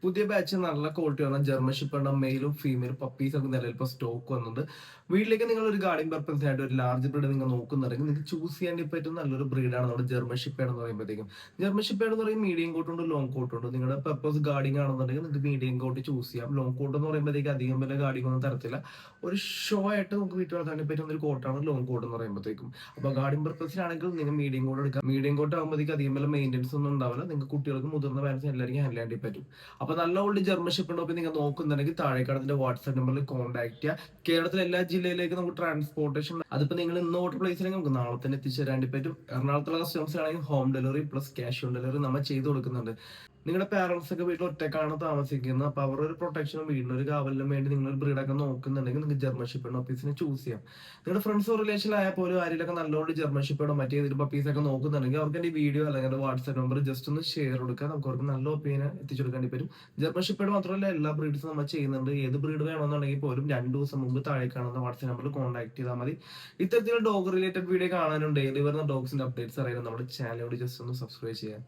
പുതിയ ബാച്ച് നല്ല ക്വാളിറ്റി ആണ്. ജർമ്മൻ ഷെപ്പേർഡ് മെയിലും ഫീമെയിലും പപ്പീസ് ഒക്കെ നിലവിൽ ഇപ്പോൾ സ്റ്റോക്ക് വന്നിട്ടുണ്ട്. വീട്ടിലേക്ക് നിങ്ങൾ ഒരു ഗാർഡിംഗ് പർപ്പസ് ആയിട്ട് ഒരു ലാർജ് ബ്രീഡ് നിങ്ങൾ നോക്കുന്നുണ്ടെങ്കിൽ നിങ്ങൾക്ക് ചൂസ് ചെയ്യാൻ പറ്റുന്ന നല്ലൊരു ബ്രീഡാണ് നമ്മുടെ ജർമ്മൻ ഷെപ്പേർഡ് എന്ന് പറയുമ്പോഴത്തേക്കും. ജർമ്മൻ ഷെപ്പേർഡ് എന്ന് പറയുമ്പോൾ മീഡിയം കോട്ട് ഉണ്ട്, ലോങ് കോട്ട് ഉണ്ട്. നിങ്ങളുടെ പർപ്പസ് ഗാർഡിംഗ് ആണെന്നുണ്ടെങ്കിൽ നിങ്ങൾക്ക് മീഡിയം കോട്ട് ചൂസ് ചെയ്യാം. ലോങ് കോട്ട് എന്ന് പറയുമ്പോഴത്തേക്ക് അധികം വില ഗാർഡിംഗ് ഒന്നും തരത്തില്ല. ഒരു ഷോ ആയിട്ട് നമുക്ക് വീട്ടിൽ വളർത്താൻ പറ്റുന്ന ഒരു കോട്ടാണ് ലോങ് കോട്ട് എന്ന് പറയുമ്പോഴത്തേക്കും. അപ്പോൾ ഗാർഡിംഗ് പർപ്പസിലാണെങ്കിൽ നിങ്ങൾ മീഡിയം കോട്ട് എടുക്കാം. മീഡിയം കോട്ട് ആകുമ്പോഴത്തേക്ക് അധികം വില മെയിൻ്റെനൻസ് ഒന്നും ഉണ്ടാവില്ല. നിങ്ങൾക്ക് കുട്ടികൾക്ക് മുതിർന്ന പാരൻസ് എല്ലാവർക്കും ഹാൻഡിൽ ചെയ്യാൻ പറ്റും. അപ്പൊ നല്ല ഓൾഡ് ജർമ്മൻ ഷെപ്പേർഡ് നിങ്ങൾ നോക്കുന്നുണ്ടെങ്കിൽ താഴെ കാണുന്ന വാട്സ്ആപ്പ് നമ്പറിൽ കോൺടാക്ട് ചെയ്യുക. കേരളത്തിലെ എല്ലാ ജില്ലയിലേക്കും നമുക്ക് ട്രാൻസ്പോർട്ടേഷൻ, അതിപ്പോ നിങ്ങൾ ഇന്ന് ഓർഡർ പ്ലേസ് ചെയ്യണമെങ്കിൽ നമുക്ക് നാളെ തന്നെ എത്തിച്ചു തരാൻ പറ്റും. എറണാകുളത്തുള്ള കസ്റ്റമേഴ്സ് ആണെങ്കിൽ home delivery plus cash on delivery നമ്മൾ ചെയ്ത് കൊടുക്കുന്നുണ്ട്. നിങ്ങളുടെ പാരന്റ്സ് ഒക്കെ വീട്ടിൽ ഒറ്റക്കാണ് താമസിക്കുന്നത്. അപ്പൊ അവരുടെ ഒരു പ്രൊട്ടക്ഷനും വീടിനൊരു കാവലിനും വേണ്ടി നിങ്ങൾ ഒരു ബ്രീഡൊക്കെ നോക്കുന്നുണ്ടെങ്കിൽ നിങ്ങൾക്ക് ജർമ്മൻ ഷെപ്പേർഡ് പപ്പീസിനെ ചൂസ് ചെയ്യാം. നിങ്ങളുടെ ഫ്രണ്ട്സോ റിലേഷൻ ആയാൽ പോലും ആരെയൊക്കെ നല്ലോണം ജർമ്മൻ ഷെപ്പേർഡോ മറ്റേതൊരു പപ്പീസ് ഒക്കെ നോക്കുന്നുണ്ടെങ്കിൽ അവർക്ക് എന്റെ വീഡിയോ അല്ലെങ്കിൽ വാട്സ്ആപ്പ് നമ്പർ ജസ്റ്റ് ഒന്ന് ഷെയർ കൊടുക്കുക. നമുക്ക് അവർക്ക് നല്ല ഒപ്പീനിയൻ എത്തിച്ചു കൊടുക്കാൻ പറ്റും. ജർമ്മൻ ഷെപ്പേർഡ് മാത്രമല്ല എല്ലാ ബ്രീഡ്സും നമ്മൾ ചെയ്യുന്നുണ്ട്. ഏത് ബ്രീഡ് വേണമെന്നുണ്ടെങ്കിൽ പോലും 2 ദിവസം മുമ്പ് താഴെ കാണുന്ന വാട്സ്ആപ്പ് നമ്പറിൽ കോൺടാക്ട് ചെയ്താൽ മതി. ഇത്തരത്തിലുള്ള ഡോഗ് റിലേറ്റഡ് വീഡിയോ കാണാനും ഡെയിലി വരുന്ന ഡോഗ്സിന്റെ അപ്ഡേറ്റ്സ് അറിയാനും നമ്മുടെ ചാനലോട് ജസ്റ്റ് ഒന്ന് സബ്സ്ക്രൈബ് ചെയ്യാം.